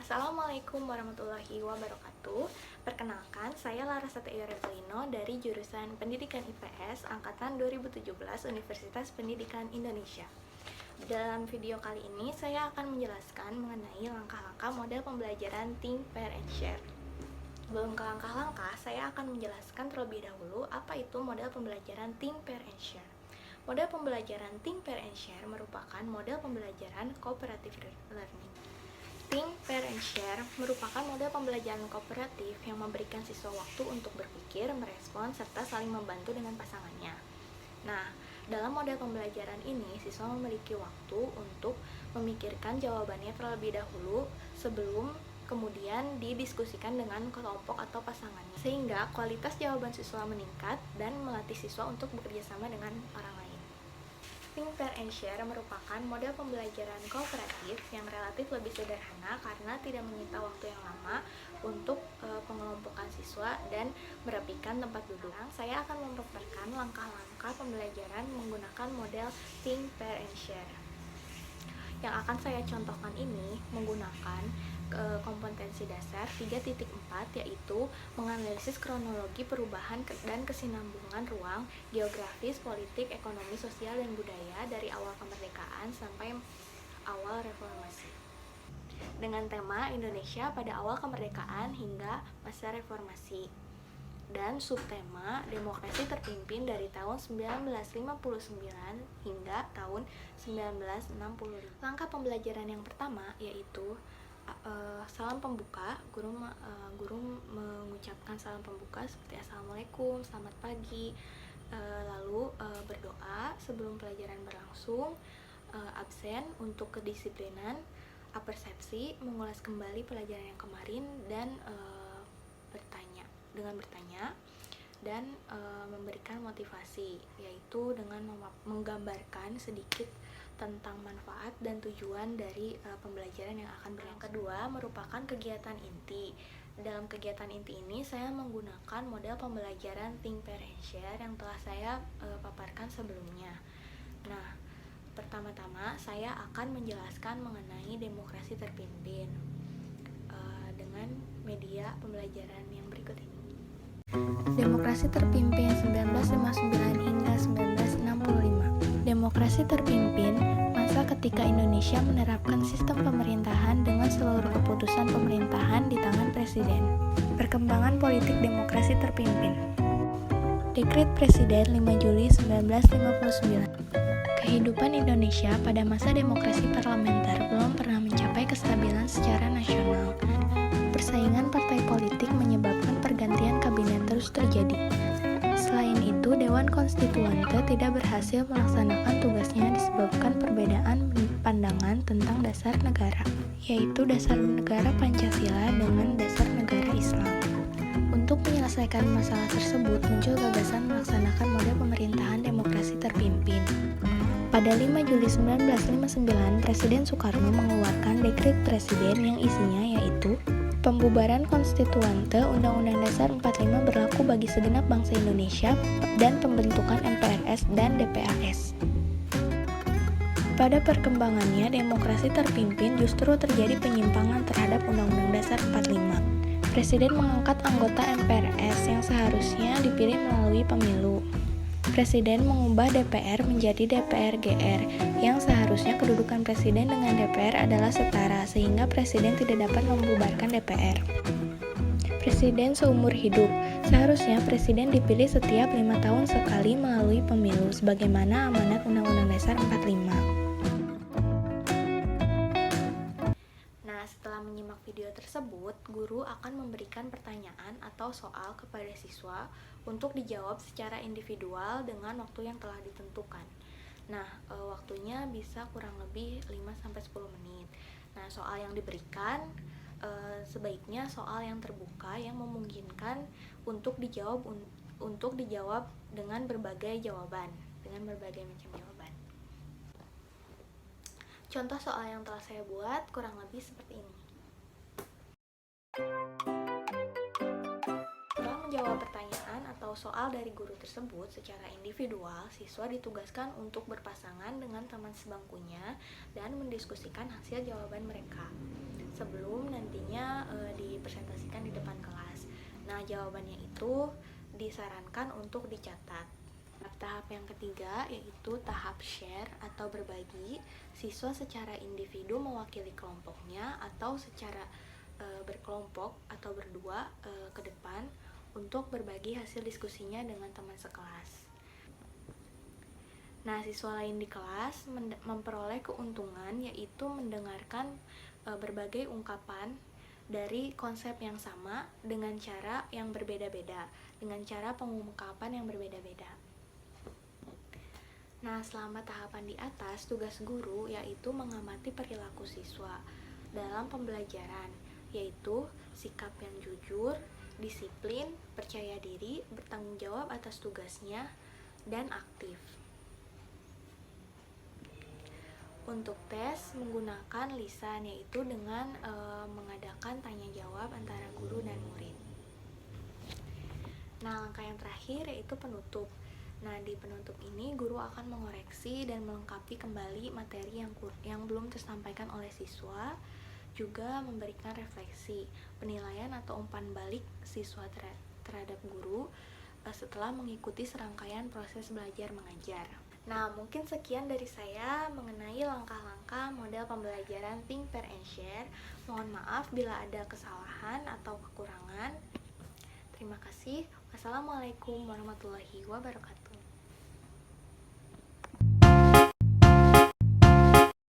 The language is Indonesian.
Assalamualaikum warahmatullahi wabarakatuh. Perkenalkan, saya Larasati Revelino dari jurusan Pendidikan IPS Angkatan 2017 Universitas Pendidikan Indonesia. Dalam video kali ini, saya akan menjelaskan mengenai langkah-langkah model pembelajaran Think, Pair, and Share. Sebelum ke langkah-langkah, saya akan menjelaskan terlebih dahulu apa itu model pembelajaran Think, Pair, and Share. Model pembelajaran Think, Pair, and Share merupakan model pembelajaran cooperative learning. Think, Pair, and Share merupakan model pembelajaran kooperatif yang memberikan siswa waktu untuk berpikir, merespon, serta saling membantu dengan pasangannya. Nah, dalam model pembelajaran ini, siswa memiliki waktu untuk memikirkan jawabannya terlebih dahulu sebelum kemudian didiskusikan dengan kelompok atau pasangannya, sehingga kualitas jawaban siswa meningkat dan melatih siswa untuk bekerja sama dengan orang lain. Think, Pair, and Share merupakan model pembelajaran kooperatif yang relatif lebih sederhana karena tidak menyita waktu yang lama untuk pengelompokan siswa dan merapikan tempat duduk. Saya akan memaparkan langkah-langkah pembelajaran menggunakan model Think, Pair, and Share. Yang akan saya contohkan ini menggunakan kompetensi dasar 3.4, yaitu menganalisis kronologi perubahan dan kesinambungan ruang, geografis, politik, ekonomi, sosial, dan budaya dari awal kemerdekaan sampai awal reformasi, dengan tema Indonesia pada awal kemerdekaan hingga masa reformasi, dan subtema demokrasi terpimpin dari tahun 1959 hingga tahun 1965. Langkah pembelajaran yang pertama yaitu salam pembuka. Guru mengucapkan salam pembuka seperti Assalamualaikum, selamat pagi, lalu berdoa sebelum pelajaran berlangsung, absen untuk kedisiplinan, apersepsi, mengulas kembali pelajaran yang kemarin, dan bertanya dan memberikan motivasi, yaitu dengan menggambarkan sedikit tentang manfaat dan tujuan dari pembelajaran yang akan berlangsung. Yang kedua merupakan kegiatan inti. Dalam kegiatan inti ini saya menggunakan model pembelajaran Think, Pair, and Share yang telah saya paparkan sebelumnya. Nah, pertama-tama saya akan menjelaskan mengenai demokrasi terpimpin dengan media pembelajaran yang berikut ini. Demokrasi terpimpin 1959 hingga 1965. Demokrasi terpimpin masa ketika Indonesia menerapkan sistem pemerintahan dengan seluruh keputusan pemerintahan di tangan presiden. Perkembangan politik demokrasi terpimpin. Dekret Presiden 5 Juli 1959. Kehidupan Indonesia pada masa demokrasi parlementer belum pernah mencapai kestabilan secara nasional. Persaingan partai politik menyebabkan pergantian kabinet terus terjadi. Selain itu, Dewan Konstituante tidak berhasil melaksanakan tugasnya disebabkan perbedaan pandangan tentang dasar negara, yaitu dasar negara Pancasila dengan dasar negara Islam. Untuk menyelesaikan masalah tersebut, muncul gagasan melaksanakan model pemerintahan demokrasi terpimpin. Pada 5 Juli 1959, Presiden Soekarno mengeluarkan dekret presiden yang isinya yaitu pembubaran konstituante, Undang-Undang Dasar 45 berlaku bagi segenap bangsa Indonesia, dan pembentukan MPRS dan DPAS. Pada perkembangannya, demokrasi terpimpin justru terjadi penyimpangan terhadap Undang-Undang Dasar 45. Presiden mengangkat anggota MPRS yang seharusnya dipilih melalui pemilu. Presiden mengubah DPR menjadi DPR-GR, yang seharusnya kedudukan presiden dengan DPR adalah setara, sehingga presiden tidak dapat membubarkan DPR. Presiden seumur hidup. Seharusnya presiden dipilih setiap 5 tahun sekali melalui pemilu, sebagaimana amanat Undang-Undang Dasar 45. Nah, setelah menyimak video tersebut, guru akan memberikan pertanyaan atau soal kepada siswa untuk dijawab secara individual dengan waktu yang telah ditentukan. Nah, waktunya bisa kurang lebih 5-10 menit. Nah, soal yang diberikan sebaiknya soal yang terbuka yang memungkinkan untuk dijawab dengan berbagai jawaban, dengan berbagai macam jawaban. Contoh soal yang telah saya buat kurang lebih seperti ini. Setelah menjawab pertanyaan atau soal dari guru tersebut secara individual, siswa ditugaskan untuk berpasangan dengan teman sebangkunya dan mendiskusikan hasil jawaban mereka sebelum nantinya dipresentasikan di depan kelas. Nah, jawabannya itu disarankan untuk dicatat. Tahap yang ketiga yaitu tahap share atau berbagi. Siswa secara individu mewakili kelompoknya atau secara berkelompok atau berdua ke depan untuk berbagi hasil diskusinya dengan teman sekelas. Nah, siswa lain di kelas memperoleh keuntungan yaitu mendengarkan berbagai ungkapan dari konsep yang sama dengan cara yang berbeda-beda, dengan cara pengungkapan yang berbeda-beda. Nah, selama tahapan di atas, tugas guru yaitu mengamati perilaku siswa dalam pembelajaran, yaitu sikap yang jujur, disiplin, percaya diri, bertanggung jawab atas tugasnya, dan aktif. Untuk tes menggunakan lisan, yaitu dengan mengadakan tanya jawab antara guru dan murid. Nah, langkah yang terakhir yaitu penutup. Nah, di penutup ini guru akan mengoreksi dan melengkapi kembali materi yang belum tersampaikan oleh siswa, juga memberikan refleksi, penilaian atau umpan balik siswa terhadap guru setelah mengikuti serangkaian proses belajar mengajar. Nah, mungkin sekian dari saya mengenai langkah-langkah model pembelajaran Think, Pair, and Share. Mohon maaf bila ada kesalahan atau kekurangan. Terima kasih. Wassalamualaikum warahmatullahi wabarakatuh.